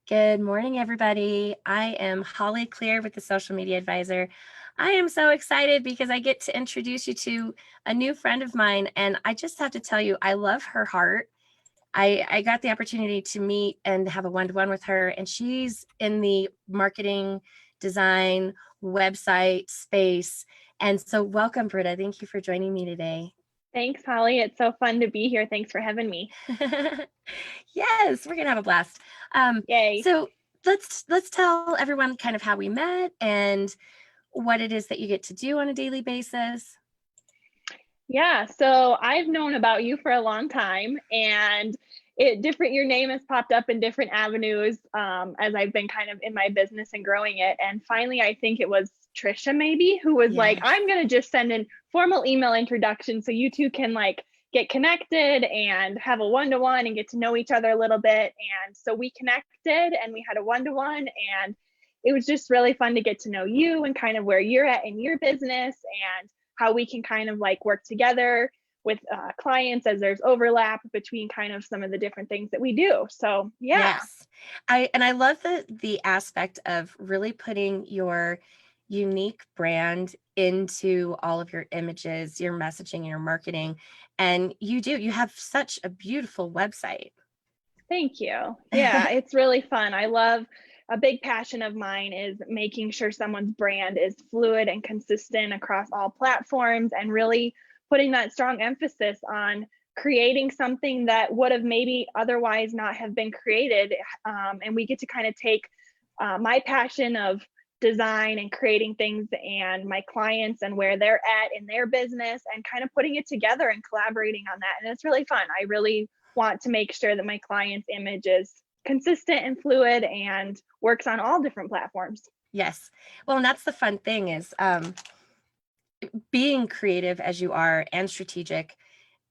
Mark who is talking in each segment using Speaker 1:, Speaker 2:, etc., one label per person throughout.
Speaker 1: Good morning, everybody. I am Holly Clear with the Social Media Advisor. I am so excited because I get to introduce you to a new friend of mine, and I just have to tell you, I love her heart. I got the opportunity to meet and have a one-to-one with her, and she's in the marketing, design, website space. And so welcome, Britta. Thank you for joining me today.
Speaker 2: Thanks, Holly. It's so fun to be here. Thanks for having me.
Speaker 1: Yes, we're gonna have a blast. Um,
Speaker 2: Yay.
Speaker 1: so let's tell everyone kind of how we met and what it is that you get to do on a daily basis.
Speaker 2: Yeah, so I've known about you for a long time, and your name has popped up in different avenues as I've been kind of in my business and growing it. And finally, I think it was Trisha maybe who was like,
Speaker 1: Yes.
Speaker 2: I'm gonna just send in formal email introduction so you two can like get connected and have a one-to-one and get to know each other a little bit. And so we connected and we had a one-to-one, and it was just really fun to get to know you and kind of where you're at in your business and how we can kind of like work together with clients as there's overlap between kind of some of the different things that we do. So yeah.
Speaker 1: Yes. I love the aspect of really putting your unique brand into all of your images, your messaging, and your marketing. And you have such a beautiful website.
Speaker 2: Thank you. Yeah, it's really fun. I love a big passion of mine is making sure someone's brand is fluid and consistent across all platforms and really putting that strong emphasis on creating something that would have maybe otherwise not have been created. And we get to kind of take my passion of design and creating things and my clients and where they're at in their business and kind of putting it together and collaborating on that. And it's really fun. I really want to make sure that my client's image is consistent and fluid and works on all different platforms.
Speaker 1: Yes. Well, and that's the fun thing is being creative as you are and strategic,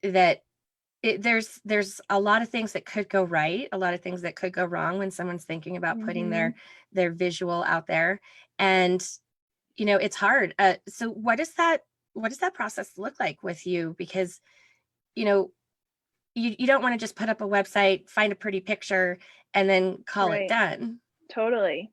Speaker 1: that there's a lot of things that could go right, a lot of things that could go wrong when someone's thinking about putting
Speaker 2: Mm-hmm.
Speaker 1: their visual out there. And it's hard. So what does that process look like with you? Because you know you don't want to just put up a website, find a pretty picture, and then call it
Speaker 2: Right.
Speaker 1: done.
Speaker 2: Totally.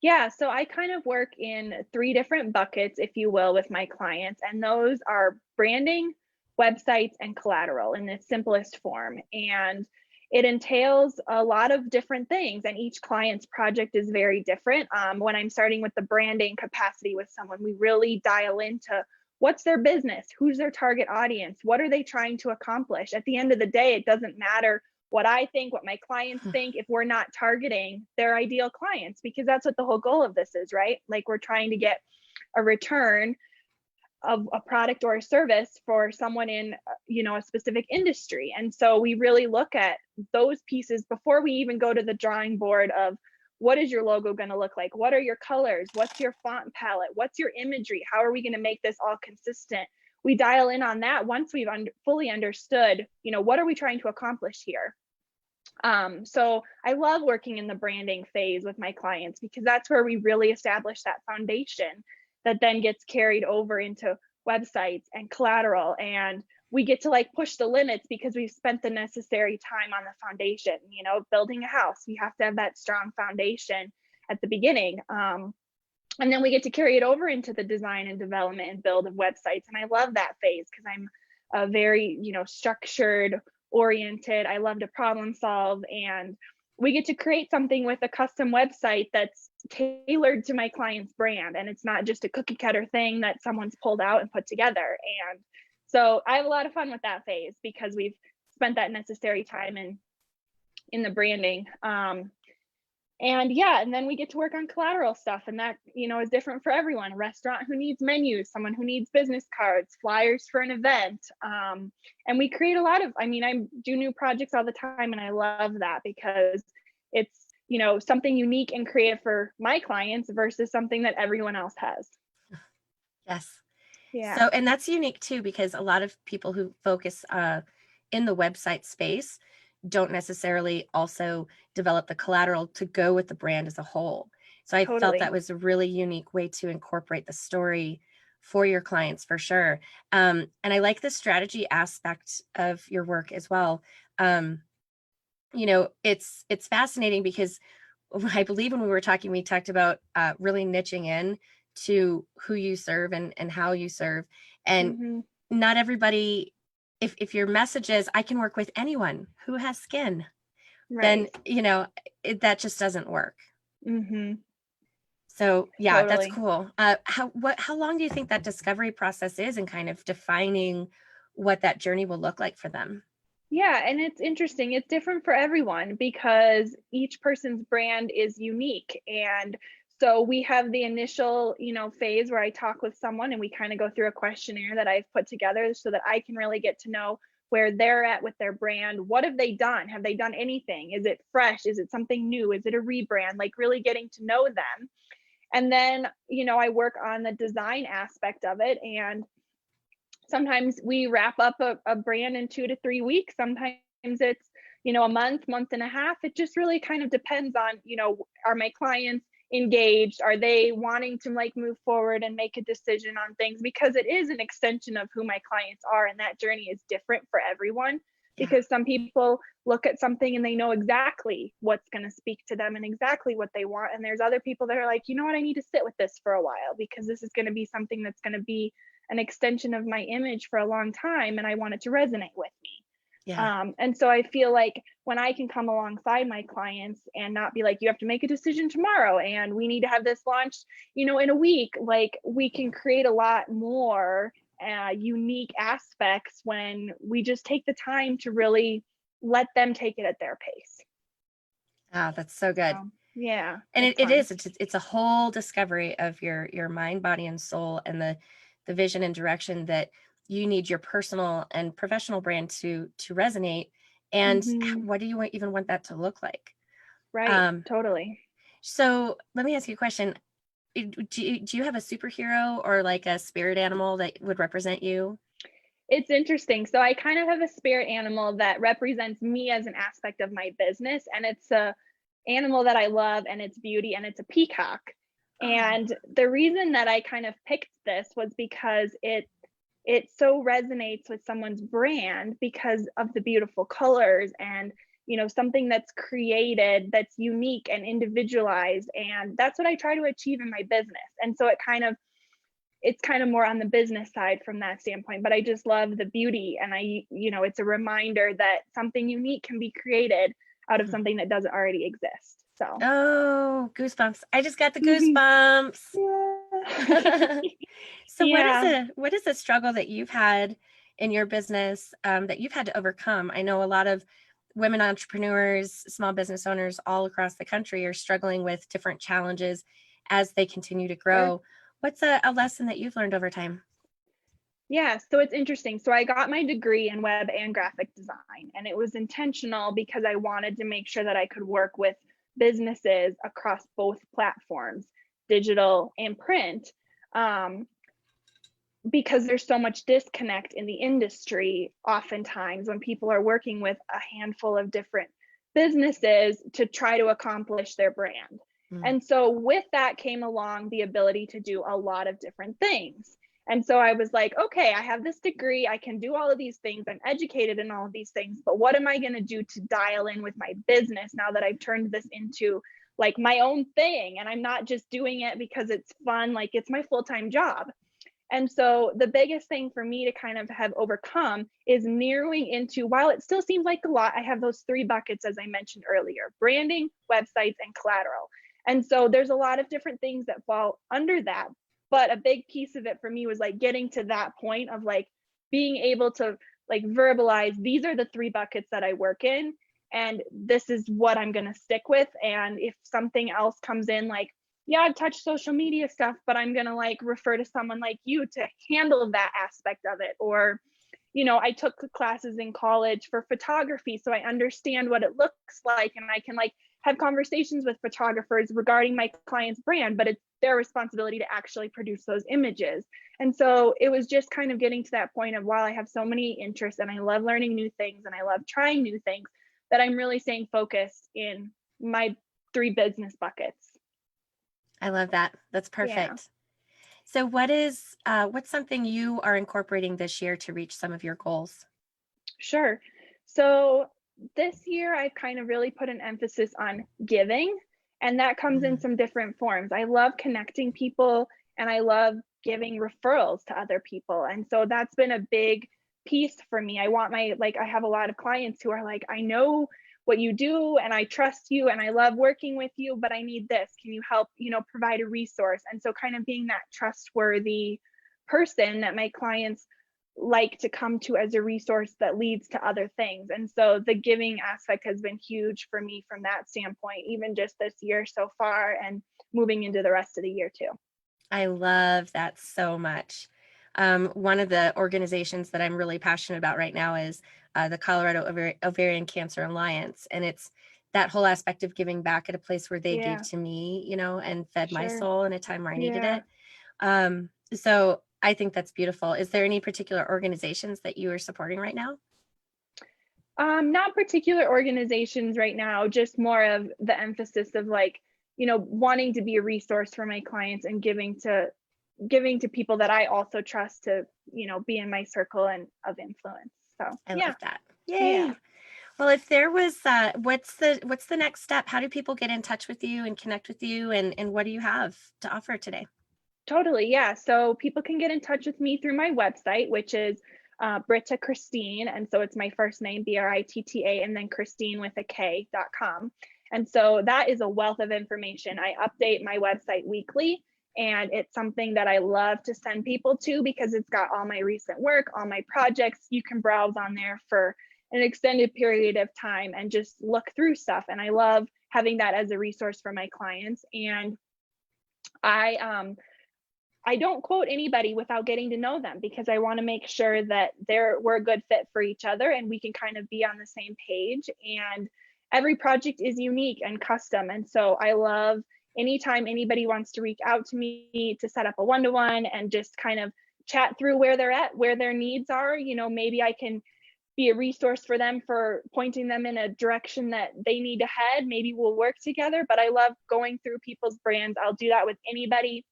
Speaker 2: Yeah, so I kind of work in three different buckets, if you will, with my clients, and those are branding, websites, and collateral in its simplest form. And it entails a lot of different things, and each client's project is very different. When I'm starting with the branding capacity with someone, we really dial into what's their business, who's their target audience, what are they trying to accomplish. At the end of the day, it doesn't matter what I think, what my clients think, if we're not targeting their ideal clients, because that's what the whole goal of this is, right? Like we're trying to get a return of a product or a service for someone in a specific industry. And so we really look at those pieces before we even go to the drawing board of what is your logo going to look like, what are your colors, what's your font palette, what's your imagery, how are we going to make this all consistent. We dial in on that once we've fully understood, what are we trying to accomplish here. So I love working in the branding phase with my clients because that's where we really establish that foundation that then gets carried over into websites and collateral. And we get to like push the limits because we've spent the necessary time on the foundation. Building a house, we have to have that strong foundation at the beginning. And then we get to carry it over into the design and development and build of websites. And I love that phase because I'm a very, structured, oriented. I love to problem solve. And we get to create something with a custom website that's tailored to my client's brand. And it's not just a cookie cutter thing that someone's pulled out and put together. And so I have a lot of fun with that phase because we've spent that necessary time in the branding. And then we get to work on collateral stuff, and that is different for everyone. A restaurant who needs menus, someone who needs business cards, flyers for an event. And we create a lot of, I do new projects all the time, and I love that because it's something unique and creative for my clients versus something that everyone else has.
Speaker 1: Yes.
Speaker 2: Yeah.
Speaker 1: So, and that's unique too, because a lot of people who focus in the website space don't necessarily also develop the collateral to go with the brand as a whole. So I felt that
Speaker 2: Totally.
Speaker 1: was a really unique way to incorporate the story for your clients for sure. And I like the strategy aspect of your work as well. It's fascinating because I believe when we were talking, we talked about really niching in to who you serve and how you serve. And
Speaker 2: Mm-hmm.
Speaker 1: not everybody, if your message is, I can work with anyone who has skin, then,
Speaker 2: Right.
Speaker 1: that just doesn't work.
Speaker 2: Mm-hmm.
Speaker 1: So yeah, that's
Speaker 2: Totally.
Speaker 1: cool. How long do you think that discovery process is in kind of defining what that journey will look like for them?
Speaker 2: Yeah, and it's interesting. It's different for everyone because each person's brand is unique. And so we have the initial, phase where I talk with someone and we kind of go through a questionnaire that I've put together so that I can really get to know where they're at with their brand. What have they done? Have they done anything? Is it fresh? Is it something new? Is it a rebrand? Like really getting to know them. And then, I work on the design aspect of it. And sometimes we wrap up a brand in 2 to 3 weeks. Sometimes it's, a month and a half. It just really kind of depends on, are my clients engaged? Are they wanting to like move forward and make a decision on things? Because it is an extension of who my clients are. And that journey is different for everyone
Speaker 1: Yeah.
Speaker 2: because some people look at something and they know exactly what's going to speak to them and exactly what they want. And there's other people that are like, you know what, I need to sit with this for a while because this is going to be something that's going to be an extension of my image for a long time and I want it to resonate with me.
Speaker 1: Yeah.
Speaker 2: And so I feel like when I can come alongside my clients and not be like, you have to make a decision tomorrow and we need to have this launched, in a week, like we can create a lot more unique aspects when we just take the time to really let them take it at their pace.
Speaker 1: Oh, that's so good.
Speaker 2: Yeah,
Speaker 1: And
Speaker 2: it's
Speaker 1: it
Speaker 2: fun.
Speaker 1: is, it's a whole discovery of your mind, body, and soul, and the vision and direction that you need your personal and professional brand to resonate. And
Speaker 2: Hmm.
Speaker 1: what do you even want that to look like?
Speaker 2: Right,
Speaker 1: Um,
Speaker 2: totally.
Speaker 1: so let me ask you a question. Do you have a superhero or like a spirit animal that would represent you?
Speaker 2: It's interesting. So I kind of have a spirit animal that represents me as an aspect of my business, and it's a animal that I love, and it's beauty, and it's a peacock.
Speaker 1: Oh,
Speaker 2: And the reason that I kind of picked this was because it so resonates with someone's brand because of the beautiful colors and something that's created that's unique and individualized, and that's what I try to achieve in my business. And so it's kind of more on the business side from that standpoint, but I just love the beauty. And it's a reminder that something unique can be created out of
Speaker 1: mhm.
Speaker 2: something that doesn't already exist. So,
Speaker 1: Oh, goosebumps. I just got the goosebumps.
Speaker 2: yeah.
Speaker 1: So
Speaker 2: Yeah.
Speaker 1: what is a struggle that you've had in your business, that you've had to overcome? I know a lot of women entrepreneurs, small business owners all across the country are struggling with different challenges as they continue to
Speaker 2: Sure.
Speaker 1: grow. What's a lesson that you've learned over time?
Speaker 2: Yeah, so it's interesting. So I got my degree in web and graphic design, and it was intentional because I wanted to make sure that I could work with businesses across both platforms, digital and print, um, because there's so much disconnect in the industry oftentimes when people are working with a handful of different businesses to try to accomplish their brand.
Speaker 1: Mm.
Speaker 2: And so with that came along the ability to do a lot of different things. And so I was like, okay, I have this degree, I can do all of these things, I'm educated in all of these things, but what am I going to do to dial in with my business now that I've turned this into like my own thing and I'm not just doing it because it's fun, like it's my full-time job. And so the biggest thing for me to kind of have overcome is narrowing into, while it still seems like a lot, I have those three buckets, as I mentioned earlier: branding, websites, and collateral. And so there's a lot of different things that fall under that. But a big piece of it for me was like getting to that point of like being able to like verbalize, these are the three buckets that I work in, and this is what I'm going to stick with. And if something else comes in, like, yeah, I've touched social media stuff, but I'm going to like refer to someone like you to handle that aspect of it. Or, I took classes in college for photography, so I understand what it looks like and I can like have conversations with photographers regarding my client's brand, but it's their responsibility to actually produce those images. And so it was just kind of getting to that point of, while I have so many interests and I love learning new things and I love trying new things, that I'm really staying focused in my three business buckets.
Speaker 1: I love that. That's
Speaker 2: Yeah.
Speaker 1: perfect. So what's something you are incorporating this year to reach some of your goals?
Speaker 2: Sure. So this year, I've kind of really put an emphasis on giving And that comes in some different forms. I love connecting people and I love giving referrals to other people. And so that's been a big piece for me. I want my, like, I have a lot of clients who are like, I know what you do and I trust you and I love working with you, but I need this. Can you help, provide a resource? And so kind of being that trustworthy person that my clients like to come to as a resource that leads to other things. And so the giving aspect has been huge for me from that standpoint, even just this year so far and moving into the rest of the year too.
Speaker 1: I love that so much. One of the organizations that I'm really passionate about right now is the Colorado Ovarian Cancer Alliance. And it's that whole aspect of giving back at a place where they gave to me, and fed my soul in a time where I needed it. So I think that's beautiful. Is there any particular organizations that you are supporting right now?
Speaker 2: Not particular organizations right now, just more of the emphasis of like, wanting to be a resource for my clients and giving to people that I also trust to, be in my circle and of influence. So
Speaker 1: I love that. Yay. Yeah. Well, if there was, what's the next step? How do people get in touch with you and connect with you? And what do you have to offer today?
Speaker 2: Totally. Yeah. So people can get in touch with me through my website, which is Britta Kristine. And so it's my first name, Britta, and then Kristine with a K.com. And so that is a wealth of information. I update my website weekly, and it's something that I love to send people to because it's got all my recent work, all my projects. You can browse on there for an extended period of time and just look through stuff. And I love having that as a resource for my clients. And I don't quote anybody without getting to know them because I want to make sure that we're a good fit for each other and we can kind of be on the same page. And every project is unique and custom. And so I love anytime anybody wants to reach out to me to set up a one-to-one and just kind of chat through where they're at, where their needs are. Maybe I can be a resource for them for pointing them in a direction that they need to head. Maybe we'll work together, but I love going through people's brands. I'll do that with anybody.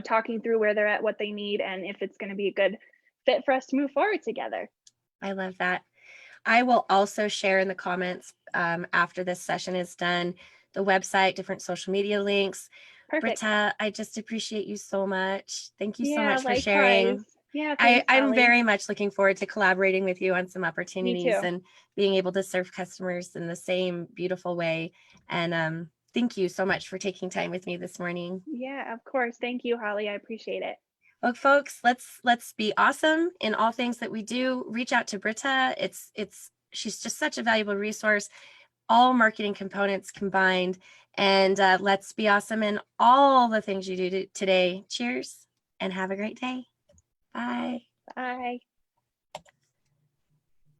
Speaker 2: Talking through where they're at, what they need, and if it's going to be a good fit for us to move forward together.
Speaker 1: I love that. I will also share in the comments after this session is done, the website, different social media links.
Speaker 2: Perfect.
Speaker 1: Britta, I just appreciate you so much. Thank you so much for
Speaker 2: likewise.
Speaker 1: sharing.
Speaker 2: Yeah, thanks,
Speaker 1: I'm
Speaker 2: Holly.
Speaker 1: very much looking forward to collaborating with you on some opportunities and being able to serve customers in the same beautiful way. And thank you so much for taking time with me this morning.
Speaker 2: Yeah, of course. Thank you, Holly. I appreciate it.
Speaker 1: Well, folks, let's be awesome in all things that we do. Reach out to Britta. She's just such a valuable resource, all marketing components combined. And let's be awesome in all the things you do today. Cheers and have a great day. Bye.
Speaker 2: Bye.